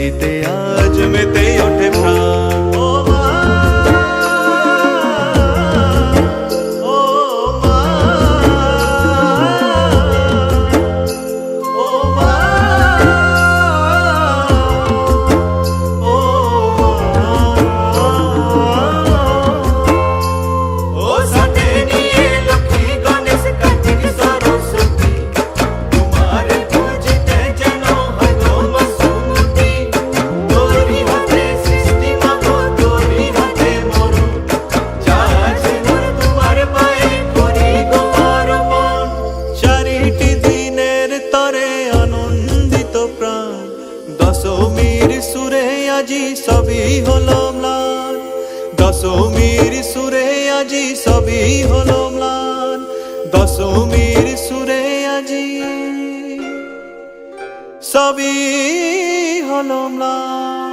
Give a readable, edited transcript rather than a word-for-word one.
খুশিতে আজ মেতে ওঠে প্রাণ। ও মা, ও মা, ও মা, ও ও সাথে নিয়ে লক্ষ্মী গণেশ কার্তিক সরস্বতী, তোমার পুজিতে যেন হয় গো মাসুমতি। তোরি হাতে সৃষ্টি মাগো, তোরি হাতে মরণ, যা আছে মোর তোমার পায়ে করি গো অর্পণ। চারিটি দিনের তরে আনন্দিত প্রাণ, দশমীর সুরে আজি সবই হলো ম্লান। দশমীর সুরে আজি সবই হলো ম্লান। দশমীর সুরে আজি সবই হলো ম্লান।